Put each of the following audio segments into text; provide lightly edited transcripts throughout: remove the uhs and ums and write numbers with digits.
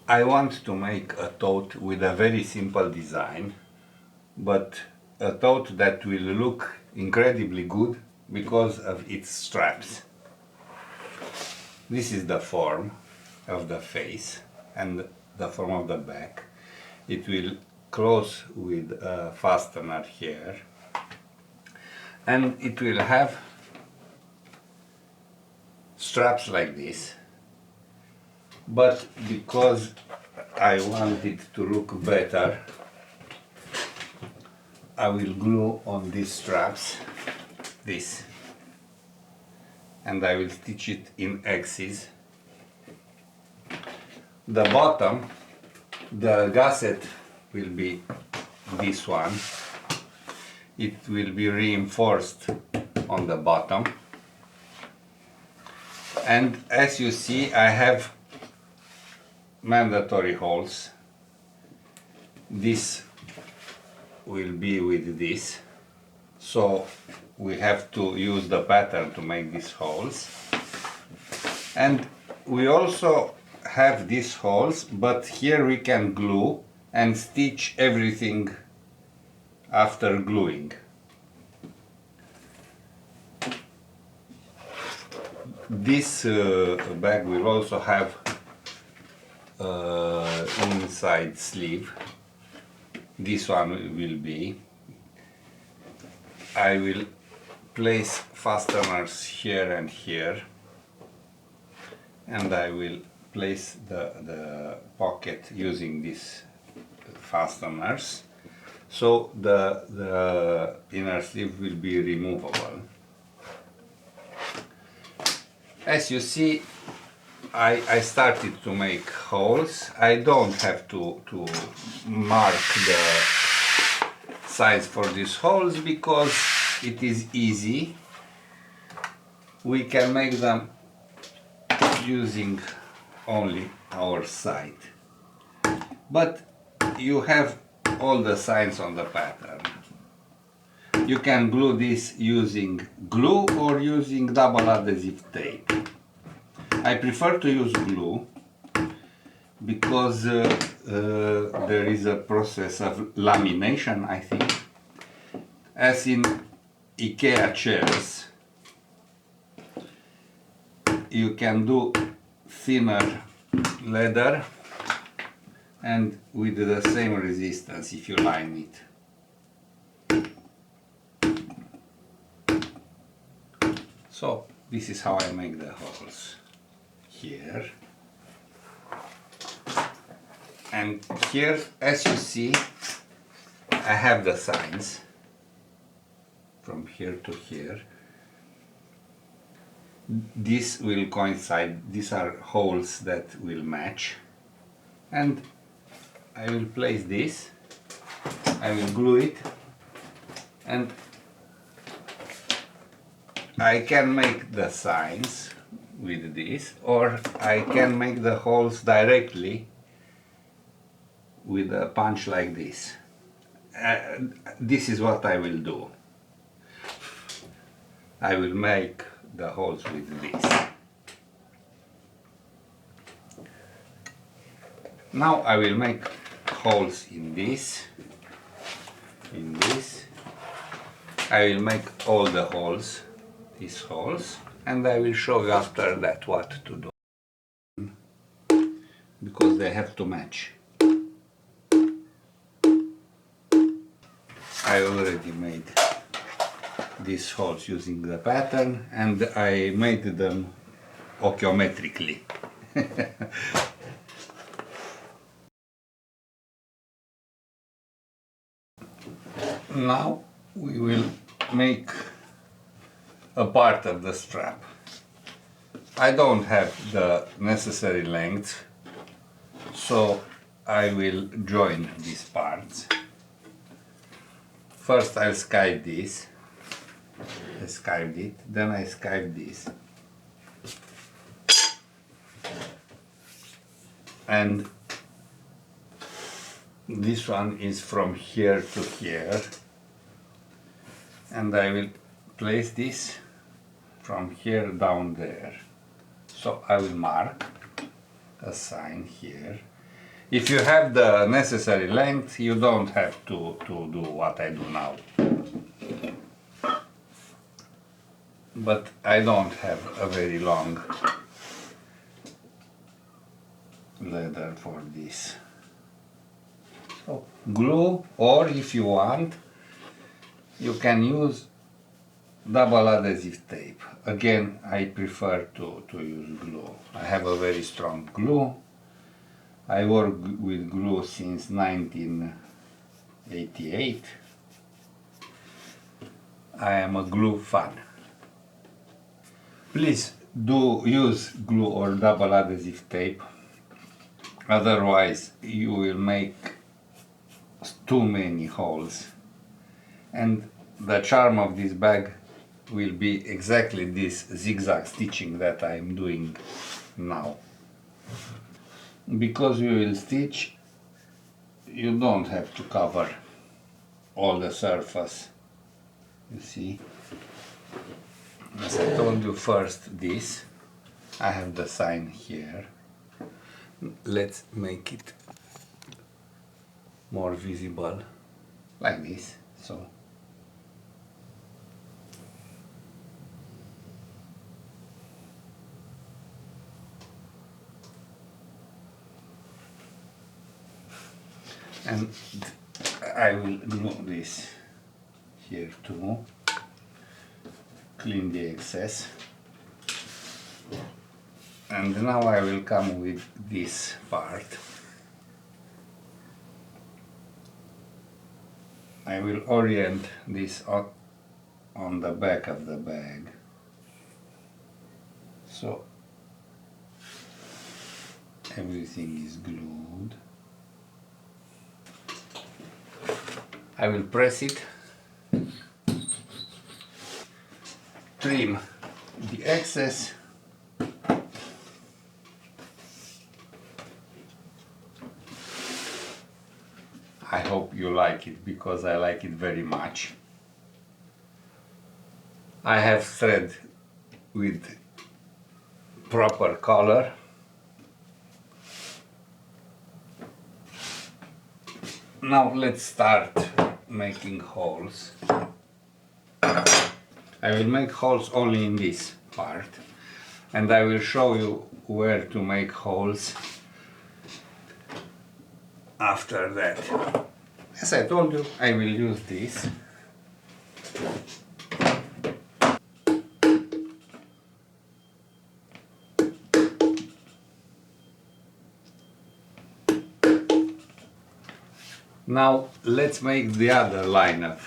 I want to make a tote with a very simple design, but a tote that will look incredibly good because of its straps. This is the form of the face and the form of the back. It will close with a fastener here, and it will have straps like this. But because I want it to look better, I will glue on these straps this, and I will stitch it in X's. The bottom, the gusset will be this one. It will be reinforced on the bottom, and as you see, I have mandatory holes. This will be with this, so we have to use the pattern to make these holes. And we also have these holes, but here we can glue and stitch everything after gluing. This bag will also have inside sleeve. This one will be. I will place fasteners here and here, and I will place the pocket using these fasteners, so the inner sleeve will be removable. As you see, I started to make holes. I don't have to mark the size for these holes because it is easy. We can make them using only our sight. But you have all the signs on the pattern. You can glue this using glue or using double adhesive tape. I prefer to use glue because there is a process of lamination, I think. As in IKEA chairs, you can do thinner leather and with the same resistance if you line it. So this is how I make the holes here. And here, as you see, I have the signs from here to here. This will coincide. These are holes that will match, and I will place this. I will glue it, and I can make the signs with this, or I can make the holes directly with a punch like this. This is what I will do. I will make the holes with this. Now I will make holes in this, in this. I will make all the holes, these holes, and I will show you after that what to do, because they have to match. I already made these holes using the pattern, and I made them ochiometrically. Now we will make a part of the strap. I don't have the necessary length, so I will join these parts. First I'll skive this. I skived it, then I skived this. And this one is from here to here. And I will place this from here down there. So I will mark a sign here, If you have the necessary length, you don't have to do what I do now. But I don't have a very long leather for this. So glue, or if you want, you can use double adhesive tape. Again, I prefer to use glue. I have a very strong glue. I work with glue since 1988. I am a glue fan. Please do use glue or double adhesive tape. Otherwise, you will make too many holes. And the charm of this bag will be exactly this zigzag stitching that I am doing now. Because you will stitch, you don't have to cover all the surface. You see? As I told you, first this. I have the sign here. Let's make it more visible, like this. So and I will glue this here too, clean the excess, and now I will come with this part. I will orient this on the back of the bag, so everything is glued. I will press it, trim the excess, I hope you like it, because I like it very much. I have thread with proper color. Now let's start making holes. I will make holes only in this part, and I will show you where to make holes after that. As I told you, I will use this. Now let's make the other line of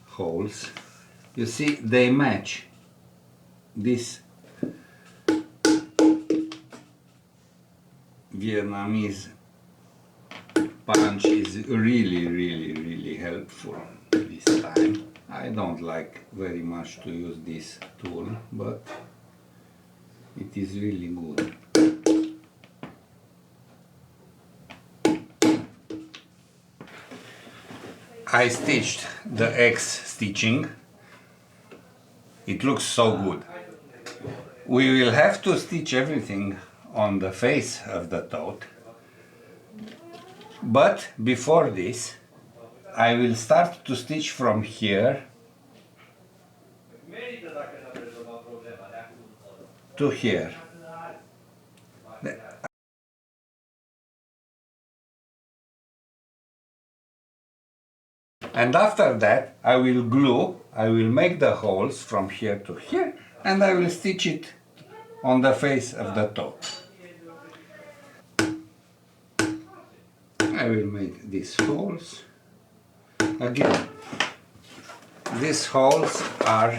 holes. You see, they match. This Vietnamese punch is really helpful this time. I don't like very much to use this tool, but it is really good. I stitched the X stitching. It looks so good. We will have to stitch everything on the face of the tote. But before this, I will start to stitch from here to here. And after that, I will glue, I will make the holes from here to here, and I will stitch it on the face of the tote. I will make these holes. Again, these holes are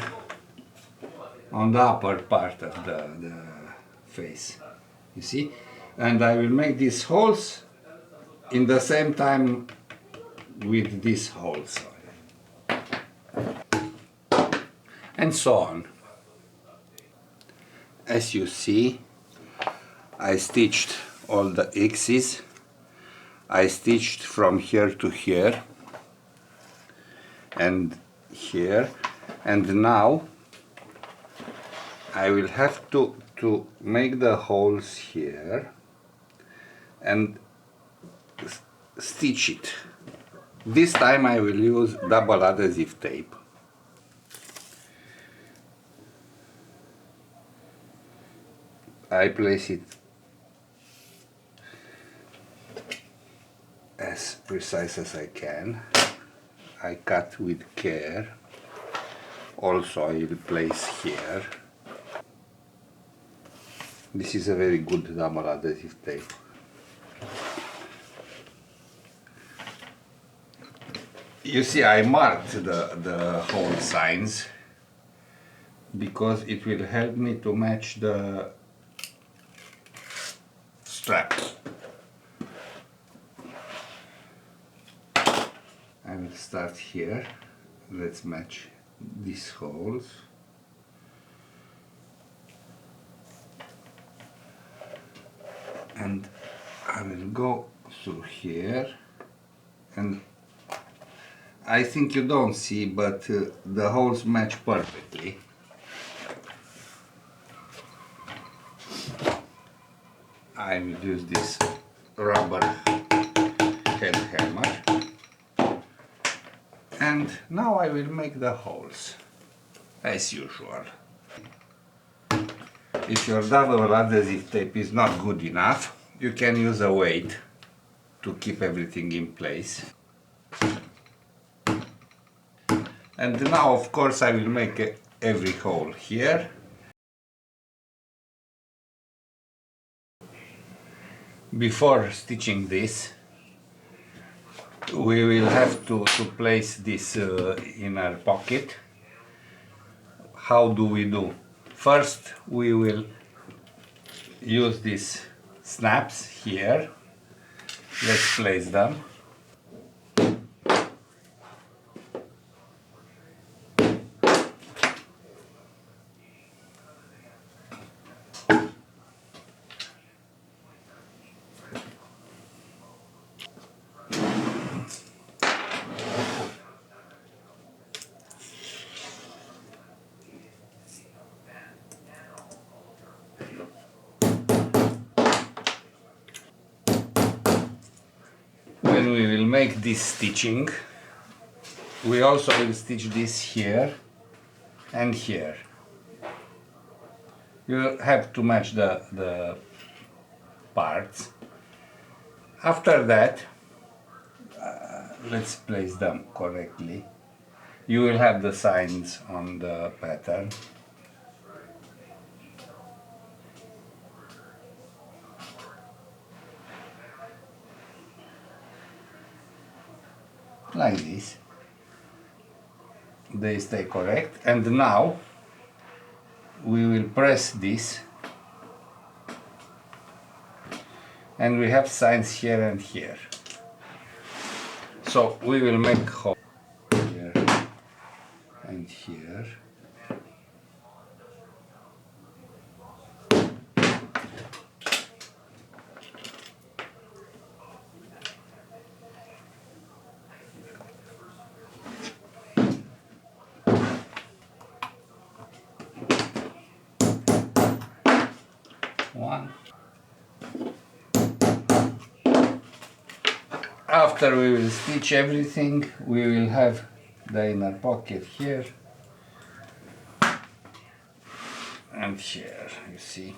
on the upper part of the face, you see? And I will make these holes in the same time with these holes. And so on. As you see, I stitched all the X's. I stitched from here to here and here, and now I will have to make the holes here, and stitch it. This time I will use double adhesive tape. I place it as precise as I can. I cut with care. Also I will place here. This is a very good double adhesive tape. You see, I marked the hole signs because it will help me to match the straps. I will start here. Let's match these holes. And I will go through here, and I think you don't see, but the holes match perfectly. I will use this rubber head hammer, and now I will make the holes as usual. If your double adhesive tape is not good enough, you can use a weight to keep everything in place. And now, of course, I will make every hole here. Before stitching this, we will have to place this inner pocket. How do we do? First, we will use these snaps here. Let's place them. When we will make this stitching, we also will stitch this here and here. You have to match the parts. After that, let's place them correctly. You will have the signs on the pattern. Like this. They stay correct, and now we will press this, and we have signs here and here. So we will make hole here and here. One. After we will stitch everything, we will have the inner pocket here and here, you see.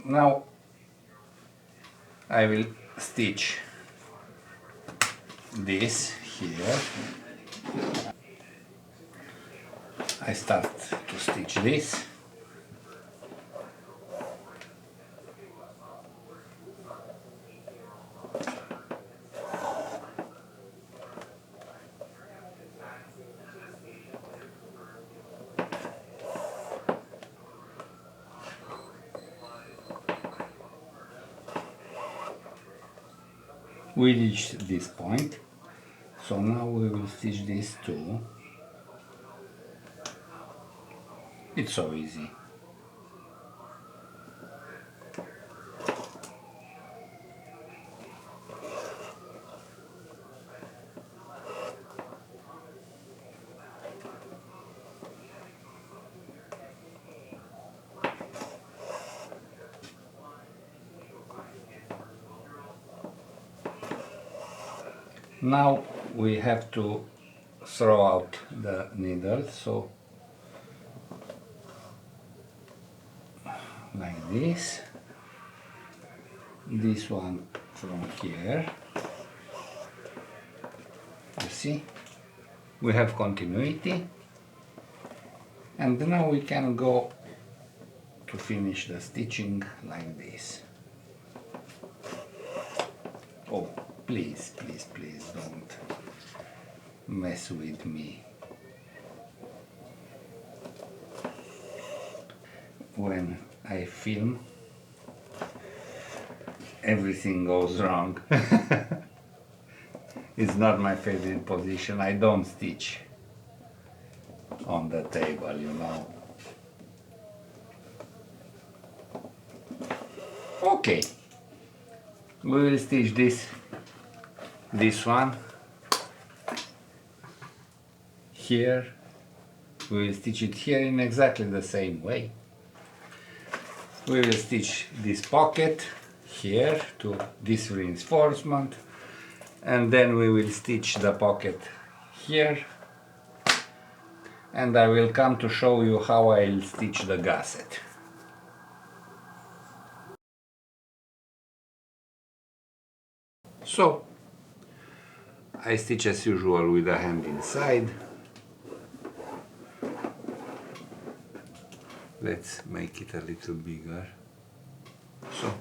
Now I will stitch this here. I start to stitch this. We reached this point, so now we will stitch this too. It's so easy. Now we have to throw out the needle, so like this one from here, you see, we have continuity, and now we can go to finish the stitching like this. Oh, please, please, please don't mess with me. When I film, everything goes wrong. It's not my favorite position. I don't stitch on the table, you know. Okay, we will stitch this one here. We will stitch it here in exactly the same way. We will stitch this pocket here to this reinforcement, and then we will stitch the pocket here, and I will come to show you how I'll stitch the gusset. So I stitch as usual with the hand inside. Let's make it a little bigger. So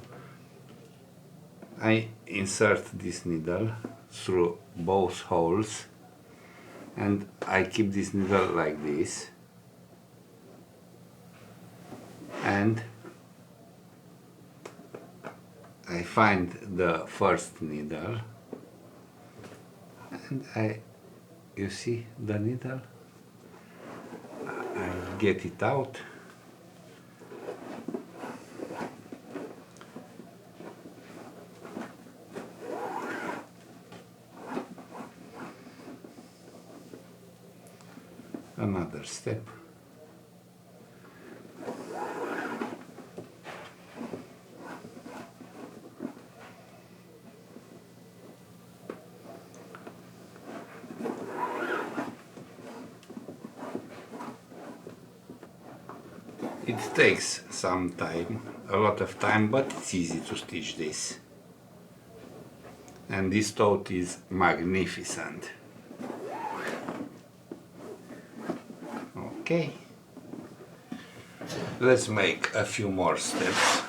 I insert this needle through both holes, and I keep this needle like this, and I find the first needle, and you see the needle, I get it out, another step, it takes some time, a lot of time, but it's easy to stitch this. And this tote is magnificent. Okay, let's make a few more steps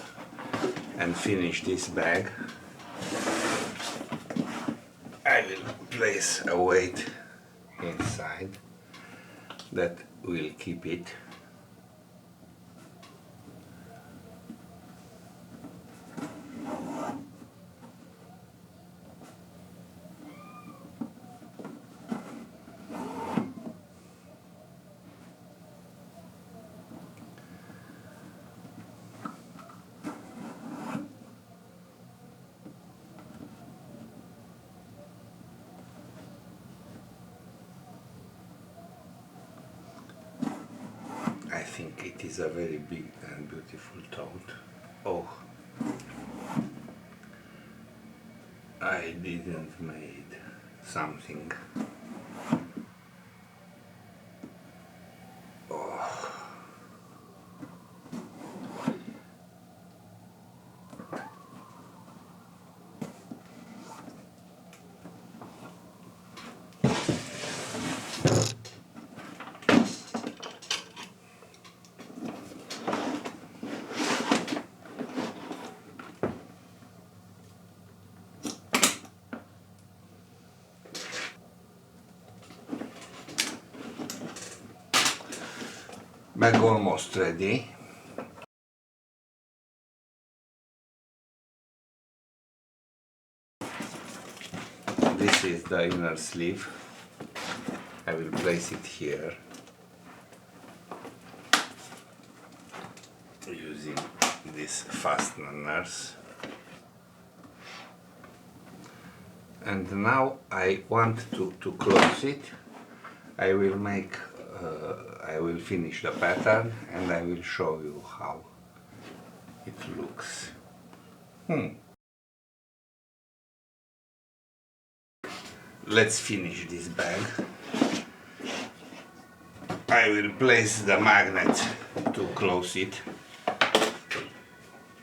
and finish this bag. I will place a weight inside that will keep it. I think it is a very big and beautiful tote. Oh, I didn't made something. Oh. Bag almost ready. This is the inner sleeve. I will place it here using these fasteners. And now I want to close it. I will make I will finish the pattern and I will show you how it looks. let's finish this bag. I will place the magnet to close it,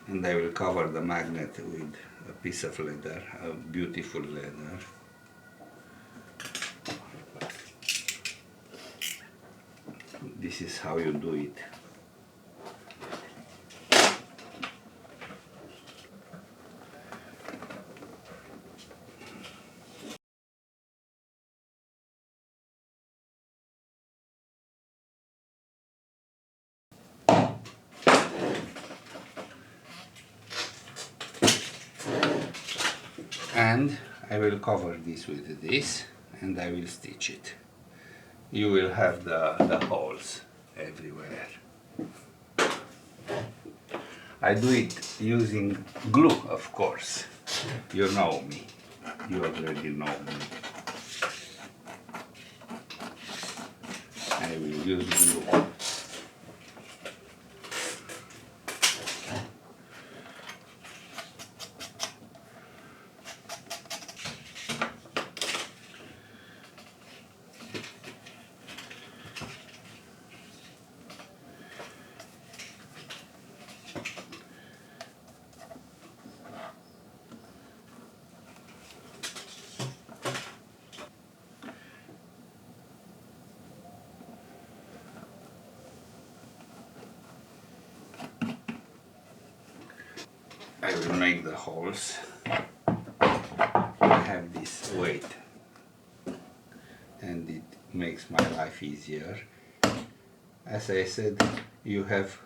and I will cover the magnet with a piece of leather, a beautiful leather. This is how you do it. And I will cover this with this, and I will stitch it. You will have the holes everywhere. I do it using glue, of course. You know me. You already know me. I will use glue. I will make the holes. I have this weight, and it makes my life easier. As I said, you have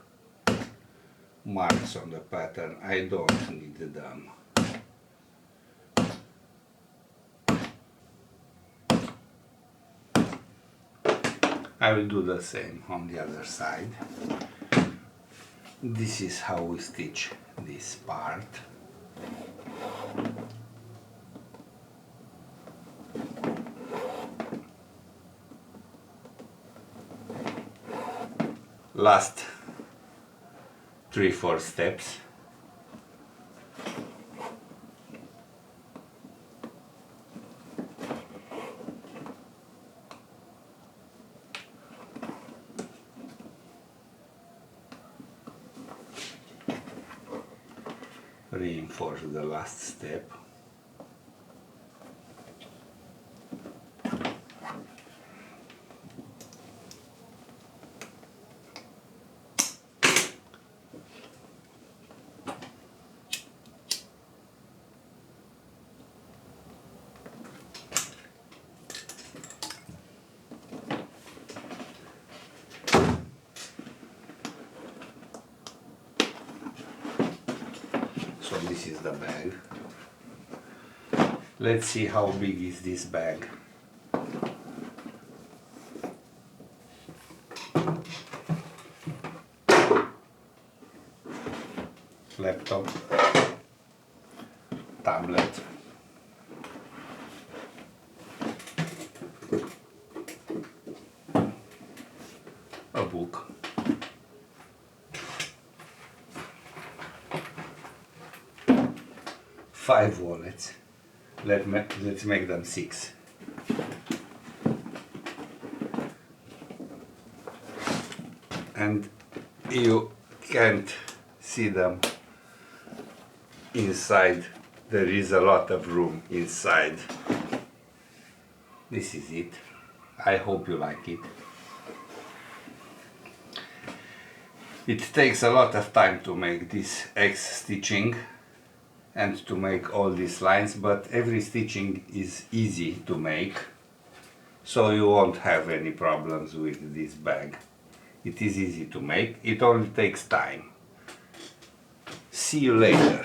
marks on the pattern. I don't need them. I will do the same on the other side. This is how we stitch this part. Last 3-4 steps. Reinforce the last step. So this is the bag. Let's see how big is this bag. Laptop, tablet, a book, five wallets. Let's make them 6. And you can't see them inside. There is a lot of room inside. This is it. I hope you like it. It takes a lot of time to make this X stitching and to make all these lines, but every stitching is easy to make, so you won't have any problems with this bag. It is easy to make, it only takes time. See you later.